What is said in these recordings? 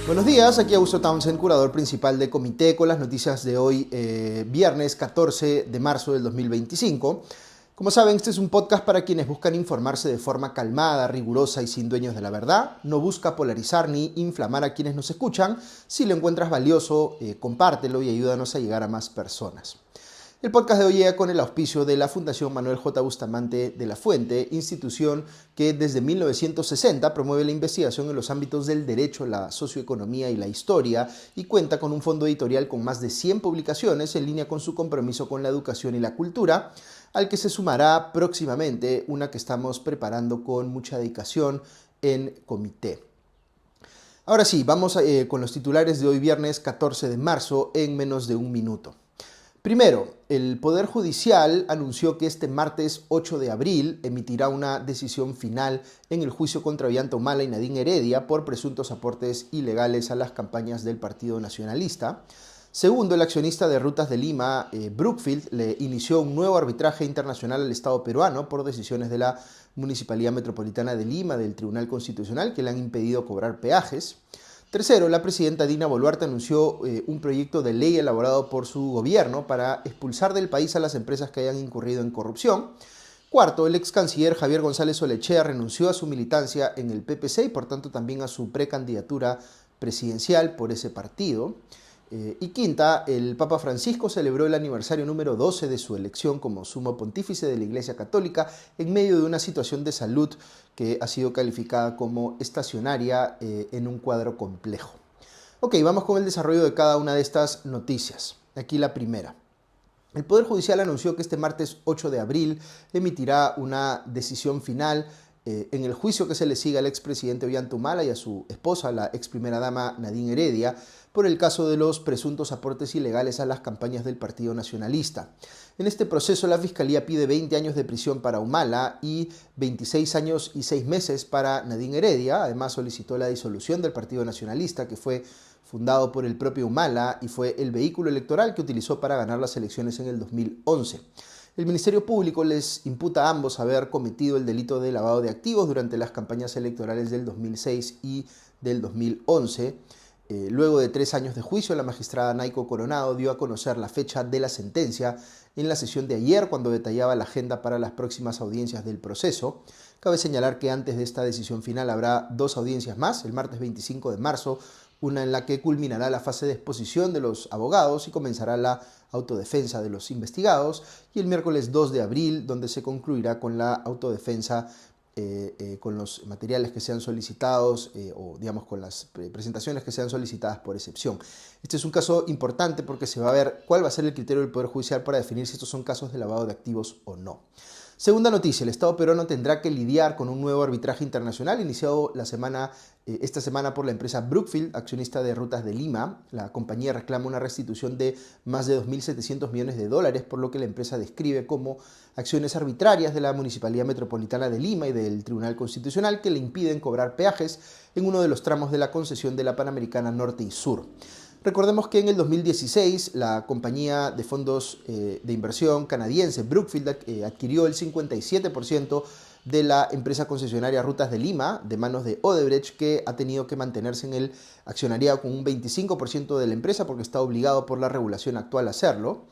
Buenos días, aquí Augusto Townsend, curador principal de Comité, con las noticias de hoy, viernes 14 de marzo del 2025. Como saben, este es un podcast para quienes buscan informarse de forma calmada, rigurosa y sin dueños de la verdad. No busca polarizar ni inflamar a quienes nos escuchan. Si lo encuentras valioso, compártelo y ayúdanos a llegar a más personas. El podcast de hoy llega con el auspicio de la Fundación Manuel J. Bustamante de la Fuente, institución que desde 1960 promueve la investigación en los ámbitos del derecho, la socioeconomía y la historia, y cuenta con un fondo editorial con más de 100 publicaciones en línea con su compromiso con la educación y la cultura, al que se sumará próximamente una que estamos preparando con mucha dedicación en Comité. Ahora sí, vamos con los titulares de hoy viernes 14 de marzo en menos de un minuto. Primero, el Poder Judicial anunció que este martes 8 de abril emitirá una decisión final en el juicio contra Ollanta Humala y Nadine Heredia por presuntos aportes ilegales a las campañas del Partido Nacionalista. Segundo, el accionista de Rutas de Lima, Brookfield, le inició un nuevo arbitraje internacional al Estado peruano por decisiones de la Municipalidad Metropolitana de Lima, del Tribunal Constitucional, que le han impedido cobrar peajes. Tercero, la presidenta Dina Boluarte anunció un proyecto de ley elaborado por su gobierno para expulsar del país a las empresas que hayan incurrido en corrupción. Cuarto, el ex canciller Javier González Olechea renunció a su militancia en el PPC y por tanto también a su precandidatura presidencial por ese partido. Y quinta, el Papa Francisco celebró el aniversario número 12 de su elección como sumo pontífice de la Iglesia Católica en medio de una situación de salud que ha sido calificada como estacionaria en un cuadro complejo. Ok, vamos con el desarrollo de cada una de estas noticias. Aquí la primera. El Poder Judicial anunció que este martes 8 de abril emitirá una decisión final en el juicio que se le sigue al expresidente Ollanta Humala y a su esposa, la ex primera dama Nadine Heredia, por el caso de los presuntos aportes ilegales a las campañas del Partido Nacionalista. En este proceso, la Fiscalía pide 20 años de prisión para Humala y 26 años y 6 meses para Nadine Heredia. Además, solicitó la disolución del Partido Nacionalista, que fue fundado por el propio Humala y fue el vehículo electoral que utilizó para ganar las elecciones en el 2011. El Ministerio Público les imputa a ambos haber cometido el delito de lavado de activos durante las campañas electorales del 2006 y del 2011. Luego de 3 años de juicio, la magistrada Naiko Coronado dio a conocer la fecha de la sentencia en la sesión de ayer, cuando detallaba la agenda para las próximas audiencias del proceso. Cabe señalar que antes de esta decisión final habrá 2 audiencias más, el martes 25 de marzo, una en la que culminará la fase de exposición de los abogados y comenzará la autodefensa de los investigados, y el miércoles 2 de abril, donde se concluirá con la autodefensa con los materiales que sean solicitados o digamos con las presentaciones que sean solicitadas por excepción. Este es un caso importante porque se va a ver cuál va a ser el criterio del Poder Judicial para definir si estos son casos de lavado de activos o no. Segunda noticia, el Estado peruano tendrá que lidiar con un nuevo arbitraje internacional iniciado esta semana por la empresa Brookfield, accionista de Rutas de Lima. La compañía reclama una restitución de más de 2.700 millones de dólares, por lo que la empresa describe como acciones arbitrarias de la Municipalidad Metropolitana de Lima y del Tribunal Constitucional que le impiden cobrar peajes en uno de los tramos de la concesión de la Panamericana Norte y Sur. Recordemos que en el 2016 la compañía de fondos de inversión canadiense Brookfield adquirió el 57% de la empresa concesionaria Rutas de Lima de manos de Odebrecht, que ha tenido que mantenerse en el accionariado con un 25% de la empresa porque está obligado por la regulación actual a hacerlo.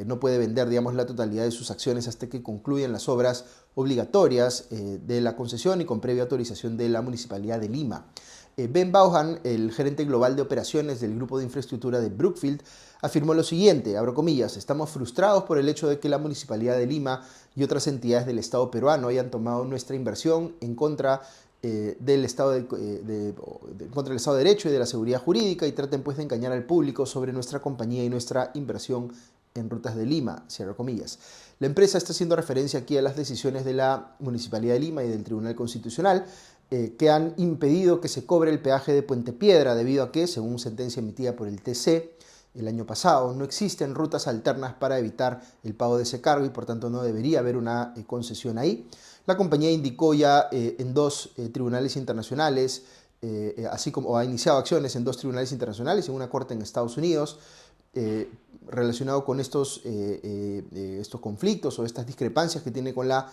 No puede vender, digamos, la totalidad de sus acciones hasta que concluyan las obras obligatorias de la concesión y con previa autorización de la Municipalidad de Lima. Ben Vaughan, el gerente global de operaciones del grupo de infraestructura de Brookfield, afirmó lo siguiente, abro comillas: estamos frustrados por el hecho de que la Municipalidad de Lima y otras entidades del Estado peruano hayan tomado nuestra inversión en contra del Estado contra el Estado de Derecho y de la seguridad jurídica y traten pues de engañar al público sobre nuestra compañía y nuestra inversión en Rutas de Lima, cierro comillas. La empresa está haciendo referencia aquí a las decisiones de la Municipalidad de Lima y del Tribunal Constitucional que han impedido que se cobre el peaje de Puente Piedra debido a que, según sentencia emitida por el TC el año pasado, no existen rutas alternas para evitar el pago de ese cargo y por tanto no debería haber una concesión ahí. La compañía indicó ya en 2 tribunales internacionales, así como ha iniciado acciones en 2 tribunales internacionales y en una corte en Estados Unidos, relacionado con estos conflictos o estas discrepancias que tiene con la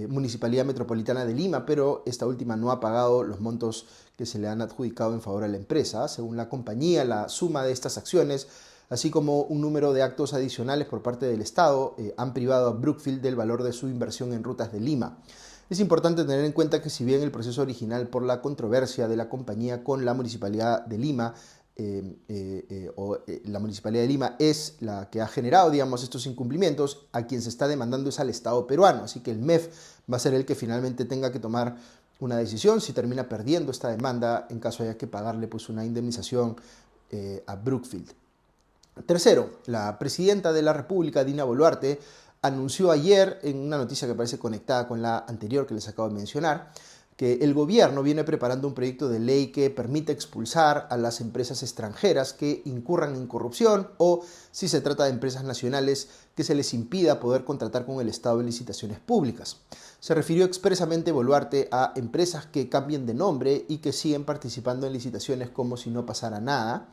Municipalidad Metropolitana de Lima, pero esta última no ha pagado los montos que se le han adjudicado en favor a la empresa. Según la compañía, la suma de estas acciones, así como un número de actos adicionales por parte del Estado, han privado a Brookfield del valor de su inversión en rutas de Lima. Es importante tener en cuenta que si bien el proceso original por la controversia de la compañía con la Municipalidad de Lima la Municipalidad de Lima es la que ha generado, digamos, estos incumplimientos, a quien se está demandando es al Estado peruano. Así que el MEF va a ser el que finalmente tenga que tomar una decisión si termina perdiendo esta demanda en caso haya que pagarle pues, una indemnización a Brookfield. Tercero, la presidenta de la República, Dina Boluarte, anunció ayer, en una noticia que parece conectada con la anterior que les acabo de mencionar, que el gobierno viene preparando un proyecto de ley que permite expulsar a las empresas extranjeras que incurran en corrupción o, si se trata de empresas nacionales, que se les impida poder contratar con el Estado en licitaciones públicas. Se refirió expresamente Boluarte a empresas que cambien de nombre y que siguen participando en licitaciones como si no pasara nada.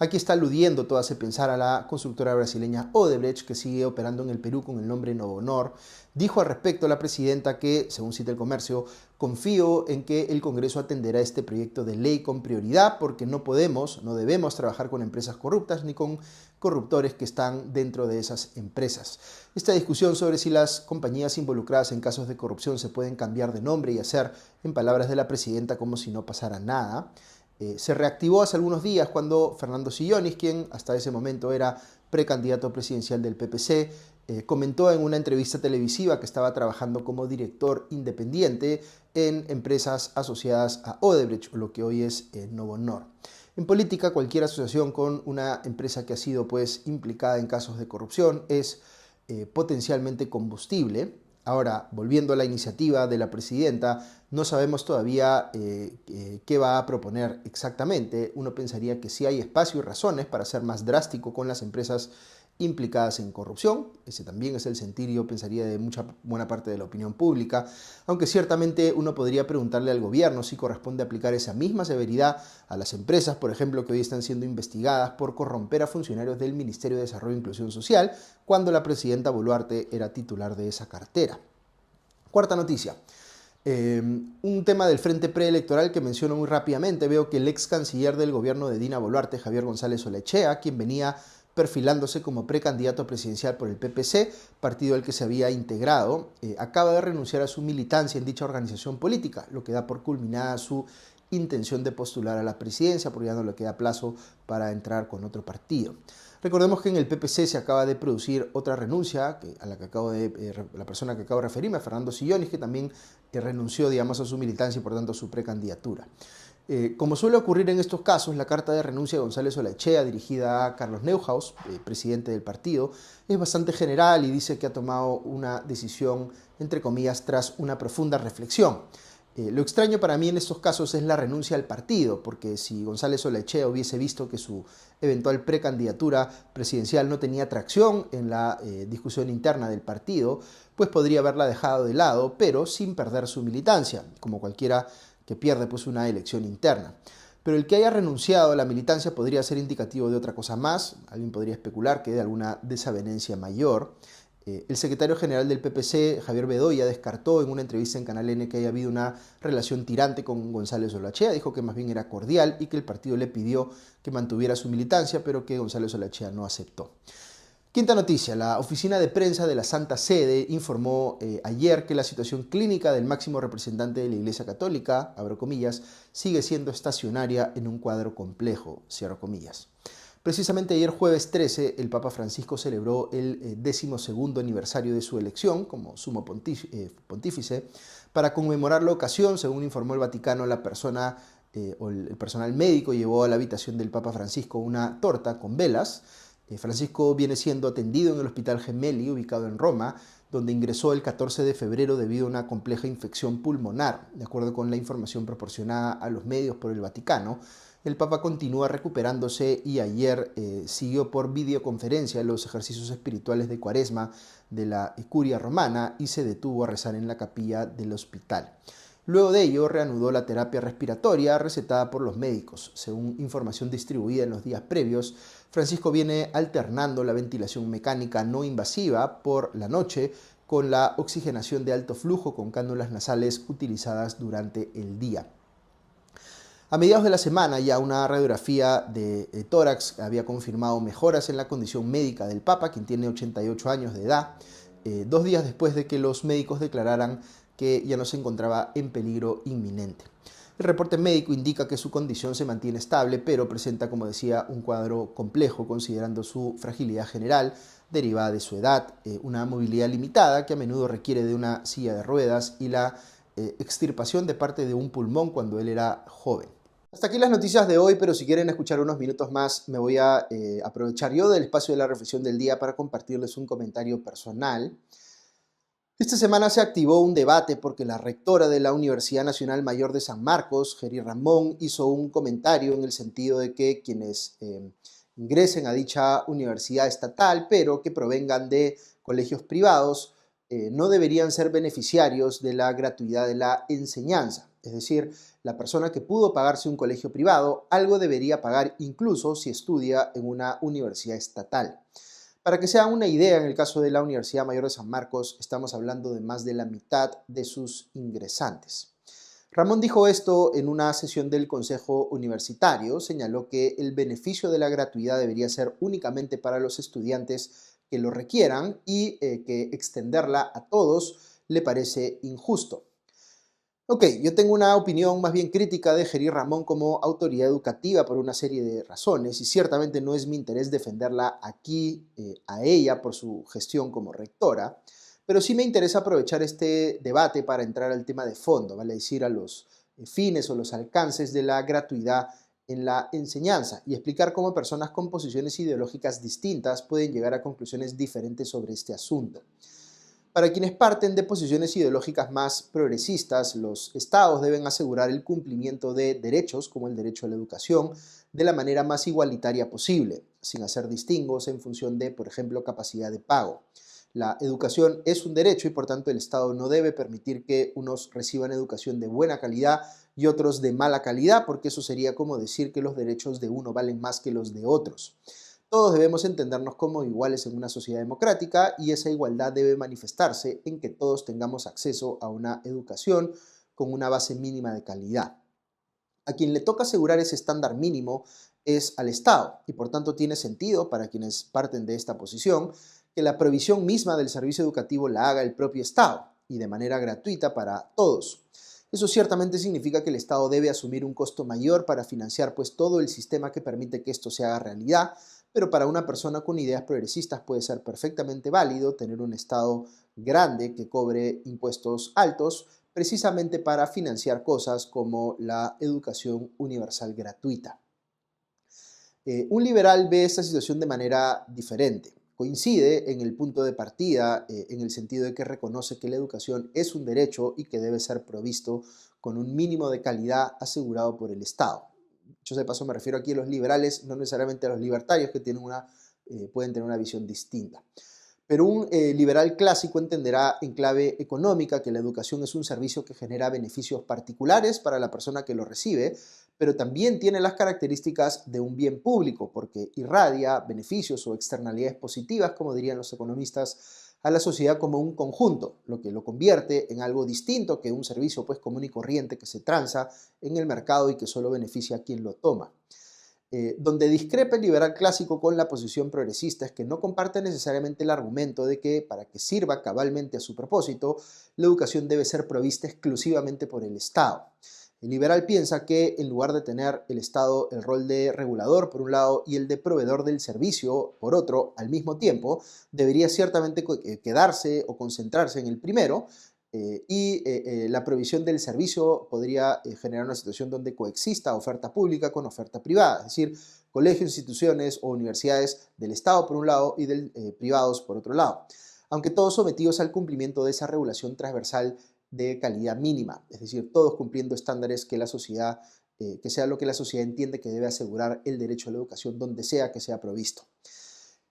Aquí está aludiendo, todo hace pensar, a la constructora brasileña Odebrecht, que sigue operando en el Perú con el nombre Novonor. Dijo al respecto la presidenta que, según cita El Comercio, confío en que el Congreso atenderá este proyecto de ley con prioridad porque no debemos trabajar con empresas corruptas ni con corruptores que están dentro de esas empresas. Esta discusión sobre si las compañías involucradas en casos de corrupción se pueden cambiar de nombre y hacer, en palabras de la presidenta, como si no pasara nada, se reactivó hace algunos días cuando Fernando Sillonis, quien hasta ese momento era precandidato presidencial del PPC, comentó en una entrevista televisiva que estaba trabajando como director independiente en empresas asociadas a Odebrecht, o lo que hoy es Novonor. En política, cualquier asociación con una empresa que ha sido pues, implicada en casos de corrupción es potencialmente combustible. Ahora, volviendo a la iniciativa de la presidenta, no sabemos todavía qué va a proponer exactamente. Uno pensaría que sí hay espacio y razones para ser más drástico con las empresas implicadas en corrupción. Ese también es el sentir, yo pensaría, de buena parte de la opinión pública, aunque ciertamente uno podría preguntarle al gobierno si corresponde aplicar esa misma severidad a las empresas, por ejemplo, que hoy están siendo investigadas por corromper a funcionarios del Ministerio de Desarrollo e Inclusión Social, cuando la presidenta Boluarte era titular de esa cartera. Cuarta noticia. Un tema del frente preelectoral que menciono muy rápidamente. Veo que el ex canciller del gobierno de Dina Boluarte, Javier González Olaechea, quien venía perfilándose como precandidato presidencial por el PPC, partido al que se había integrado, acaba de renunciar a su militancia en dicha organización política, lo que da por culminada su intención de postular a la presidencia, porque ya no le queda plazo para entrar con otro partido. Recordemos que en el PPC se acaba de producir otra renuncia, a la persona que acabo de referirme, a Fernando Sillonis, que también renunció, digamos, a su militancia y por tanto a su precandidatura. Como suele ocurrir en estos casos, la carta de renuncia de González Olaechea, dirigida a Carlos Neuhaus, presidente del partido, es bastante general y dice que ha tomado una decisión, entre comillas, tras una profunda reflexión. Lo extraño para mí en estos casos es la renuncia al partido, porque si González Olaechea hubiese visto que su eventual precandidatura presidencial no tenía tracción en la discusión interna del partido, pues podría haberla dejado de lado, pero sin perder su militancia, como cualquiera que pierde pues una elección interna. Pero el que haya renunciado a la militancia podría ser indicativo de otra cosa más. Alguien podría especular que de alguna desavenencia mayor. El secretario general del PPC, Javier Bedoya, descartó en una entrevista en Canal N que haya habido una relación tirante con González Olaechea. Dijo que más bien era cordial y que el partido le pidió que mantuviera su militancia, pero que González Olaechea no aceptó. Quinta noticia, la oficina de prensa de la Santa Sede informó ayer que la situación clínica del máximo representante de la Iglesia Católica, abro comillas, sigue siendo estacionaria en un cuadro complejo, cierro comillas. Precisamente ayer jueves 13, el Papa Francisco celebró el 12º aniversario de su elección como sumo pontífice. Para conmemorar la ocasión, según informó el Vaticano, el personal médico llevó a la habitación del Papa Francisco una torta con velas. Francisco viene siendo atendido en el Hospital Gemelli, ubicado en Roma, donde ingresó el 14 de febrero debido a una compleja infección pulmonar. De acuerdo con la información proporcionada a los medios por el Vaticano, el Papa continúa recuperándose y ayer siguió por videoconferencia los ejercicios espirituales de Cuaresma de la Curia Romana y se detuvo a rezar en la capilla del hospital. Luego de ello, reanudó la terapia respiratoria recetada por los médicos. Según información distribuida en los días previos, Francisco viene alternando la ventilación mecánica no invasiva por la noche con la oxigenación de alto flujo con cánulas nasales utilizadas durante el día. A mediados de la semana, ya una radiografía de tórax había confirmado mejoras en la condición médica del Papa, quien tiene 88 años de edad, 2 días después de que los médicos declararan que ya no se encontraba en peligro inminente. El reporte médico indica que su condición se mantiene estable, pero presenta, como decía, un cuadro complejo considerando su fragilidad general, derivada de su edad, una movilidad limitada que a menudo requiere de una silla de ruedas y la extirpación de parte de un pulmón cuando él era joven. Hasta aquí las noticias de hoy, pero si quieren escuchar unos minutos más, me voy a aprovechar yo del espacio de la reflexión del día para compartirles un comentario personal. Esta semana se activó un debate porque la rectora de la Universidad Nacional Mayor de San Marcos, Geri Ramón, hizo un comentario en el sentido de que quienes ingresen a dicha universidad estatal, pero que provengan de colegios privados, no deberían ser beneficiarios de la gratuidad de la enseñanza. Es decir, la persona que pudo pagarse un colegio privado, algo debería pagar incluso si estudia en una universidad estatal. Para que se hagan una idea, en el caso de la Universidad Mayor de San Marcos, estamos hablando de más de la mitad de sus ingresantes. Ramón dijo esto en una sesión del Consejo Universitario, señaló que el beneficio de la gratuidad debería ser únicamente para los estudiantes que lo requieran y que extenderla a todos le parece injusto. Ok, yo tengo una opinión más bien crítica de Geri Ramón como autoridad educativa por una serie de razones y ciertamente no es mi interés defenderla aquí a ella por su gestión como rectora, pero sí me interesa aprovechar este debate para entrar al tema de fondo, vale decir, a los fines o los alcances de la gratuidad en la enseñanza y explicar cómo personas con posiciones ideológicas distintas pueden llegar a conclusiones diferentes sobre este asunto. Para quienes parten de posiciones ideológicas más progresistas, los estados deben asegurar el cumplimiento de derechos, como el derecho a la educación, de la manera más igualitaria posible, sin hacer distingos en función de, por ejemplo, capacidad de pago. La educación es un derecho y por tanto el Estado no debe permitir que unos reciban educación de buena calidad y otros de mala calidad, porque eso sería como decir que los derechos de uno valen más que los de otros. Todos debemos entendernos como iguales en una sociedad democrática y esa igualdad debe manifestarse en que todos tengamos acceso a una educación con una base mínima de calidad. A quien le toca asegurar ese estándar mínimo es al Estado y por tanto tiene sentido para quienes parten de esta posición que la provisión misma del servicio educativo la haga el propio Estado y de manera gratuita para todos. Eso ciertamente significa que el Estado debe asumir un costo mayor para financiar pues todo el sistema que permite que esto se haga realidad, pero para una persona con ideas progresistas puede ser perfectamente válido tener un Estado grande que cobre impuestos altos precisamente para financiar cosas como la educación universal gratuita. Un liberal ve esta situación de manera diferente. Coincide en el punto de partida, en el sentido de que reconoce que la educación es un derecho y que debe ser provisto con un mínimo de calidad asegurado por el Estado. Dicho de paso, me refiero aquí a los liberales, no necesariamente a los libertarios que pueden tener una visión distinta. Pero un liberal clásico entenderá en clave económica que la educación es un servicio que genera beneficios particulares para la persona que lo recibe, pero también tiene las características de un bien público porque irradia beneficios o externalidades positivas, como dirían los economistas, a la sociedad como un conjunto, lo que lo convierte en algo distinto que un servicio pues común y corriente que se transa en el mercado y que solo beneficia a quien lo toma. Donde discrepa el liberal clásico con la posición progresista es que no comparte necesariamente el argumento de que para que sirva cabalmente a su propósito, la educación debe ser provista exclusivamente por el Estado. El liberal piensa que en lugar de tener el Estado el rol de regulador por un lado y el de proveedor del servicio por otro al mismo tiempo, debería ciertamente quedarse o concentrarse en el primero, la provisión del servicio podría generar una situación donde coexista oferta pública con oferta privada, es decir, colegios, instituciones o universidades del Estado por un lado y privados por otro lado, aunque todos sometidos al cumplimiento de esa regulación transversal de calidad mínima, es decir, todos cumpliendo estándares que que sea lo que la sociedad entiende que debe asegurar el derecho a la educación donde sea que sea provisto.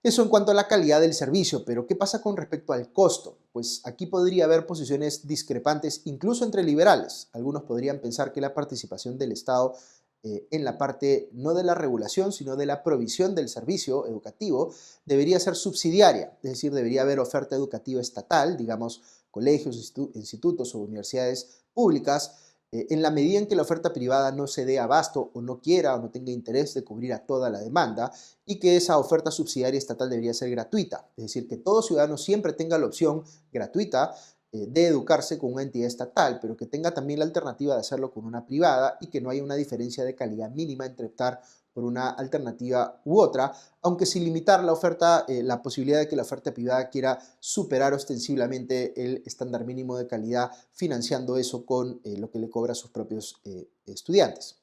Eso en cuanto a la calidad del servicio, pero ¿qué pasa con respecto al costo? Pues aquí podría haber posiciones discrepantes incluso entre liberales. Algunos podrían pensar que la participación del Estado en la parte no de la regulación, sino de la provisión del servicio educativo, debería ser subsidiaria, es decir, debería haber oferta educativa estatal, digamos, colegios, institutos o universidades públicas, en la medida en que la oferta privada no se dé abasto o no quiera o no tenga interés de cubrir a toda la demanda, y que esa oferta subsidiaria estatal debería ser gratuita, es decir, que todo ciudadano siempre tenga la opción gratuita de educarse con una entidad estatal, pero que tenga también la alternativa de hacerlo con una privada y que no haya una diferencia de calidad mínima entre optar por una alternativa u otra, aunque sin limitar la oferta, la posibilidad de que la oferta privada quiera superar ostensiblemente el estándar mínimo de calidad, financiando eso con lo que le cobra a sus propios estudiantes.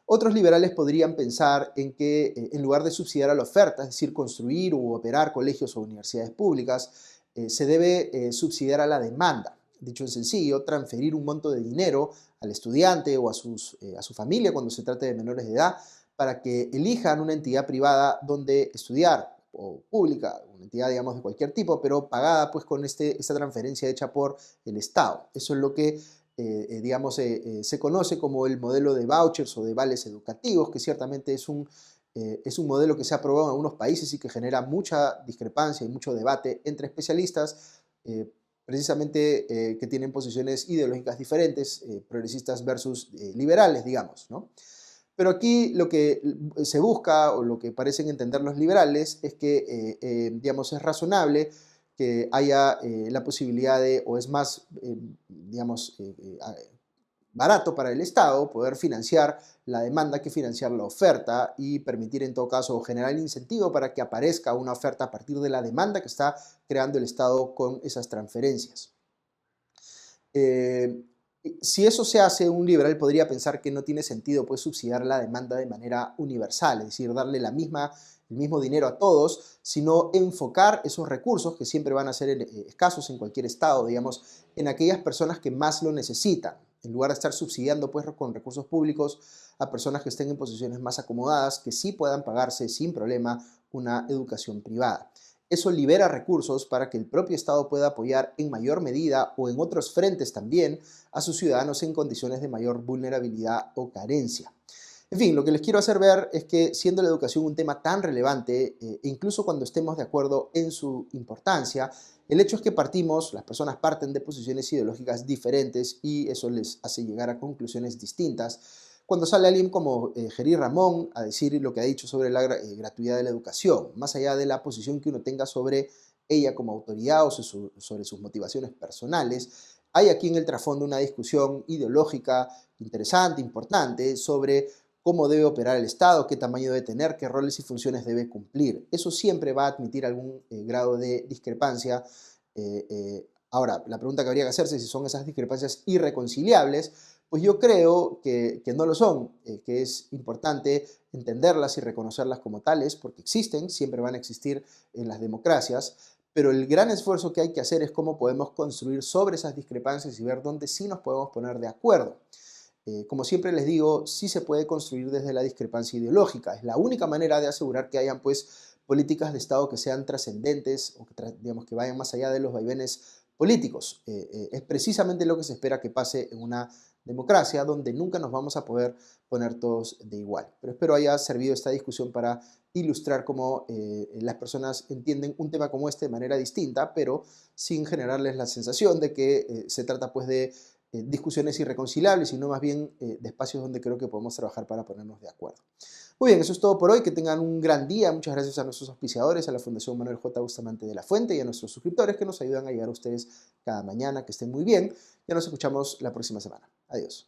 Otros liberales podrían pensar en que en lugar de subsidiar a la oferta, es decir, construir u operar colegios o universidades públicas, se debe subsidiar a la demanda. Dicho en sencillo, transferir un monto de dinero al estudiante o a su familia cuando se trate de menores de edad para que elijan una entidad privada donde estudiar o pública, una entidad digamos de cualquier tipo, pero pagada pues con esta transferencia hecha por el Estado. Eso es lo que digamos, se conoce como el modelo de vouchers o de vales educativos, que ciertamente es un modelo que se ha aprobado en algunos países y que genera mucha discrepancia y mucho debate entre especialistas, precisamente que tienen posiciones ideológicas diferentes, progresistas versus liberales, digamos, ¿no? Pero aquí lo que se busca o lo que parecen entender los liberales es que, digamos, es razonable que haya la posibilidad de, o es más, digamos, barato para el Estado poder financiar la demanda que financiar la oferta y permitir en todo caso generar el incentivo para que aparezca una oferta a partir de la demanda que está creando el Estado con esas transferencias. Eh, si eso se hace, un liberal podría pensar que no tiene sentido pues, subsidiar la demanda de manera universal, es decir, darle el mismo dinero a todos, sino enfocar esos recursos, que siempre van a ser escasos en cualquier estado, digamos, en aquellas personas que más lo necesitan, en lugar de estar subsidiando pues, con recursos públicos a personas que estén en posiciones más acomodadas, que sí puedan pagarse sin problema una educación privada. Eso libera recursos para que el propio Estado pueda apoyar en mayor medida o en otros frentes también a sus ciudadanos en condiciones de mayor vulnerabilidad o carencia. En fin, lo que les quiero hacer ver es que siendo la educación un tema tan relevante, incluso cuando estemos de acuerdo en su importancia, el hecho es que las personas parten de posiciones ideológicas diferentes y eso les hace llegar a conclusiones distintas. Cuando sale alguien como Jerry Ramón a decir lo que ha dicho sobre la gratuidad de la educación, más allá de la posición que uno tenga sobre ella como autoridad o sobre sus motivaciones personales, hay aquí en el trasfondo una discusión ideológica interesante, importante, sobre cómo debe operar el Estado, qué tamaño debe tener, qué roles y funciones debe cumplir. Eso siempre va a admitir algún grado de discrepancia. Ahora, la pregunta que habría que hacerse es si son esas discrepancias irreconciliables, pues yo creo que no lo son, que es importante entenderlas y reconocerlas como tales, porque existen, siempre van a existir en las democracias, pero el gran esfuerzo que hay que hacer es cómo podemos construir sobre esas discrepancias y ver dónde sí nos podemos poner de acuerdo. Como siempre les digo, sí se puede construir desde la discrepancia ideológica. Es la única manera de asegurar que hayan pues, políticas de Estado que sean trascendentes o que, digamos, que vayan más allá de los vaivenes políticos. Es precisamente lo que se espera que pase en una democracia donde nunca nos vamos a poder poner todos de igual. Pero espero haya servido esta discusión para ilustrar cómo las personas entienden un tema como este de manera distinta, pero sin generarles la sensación de que se trata pues de discusiones irreconciliables, sino más bien de espacios donde creo que podemos trabajar para ponernos de acuerdo. Muy bien, eso es todo por hoy. Que tengan un gran día. Muchas gracias a nuestros auspiciadores, a la Fundación Manuel J. Bustamante de la Fuente y a nuestros suscriptores que nos ayudan a llegar a ustedes cada mañana. Que estén muy bien. Ya nos escuchamos la próxima semana. Adiós.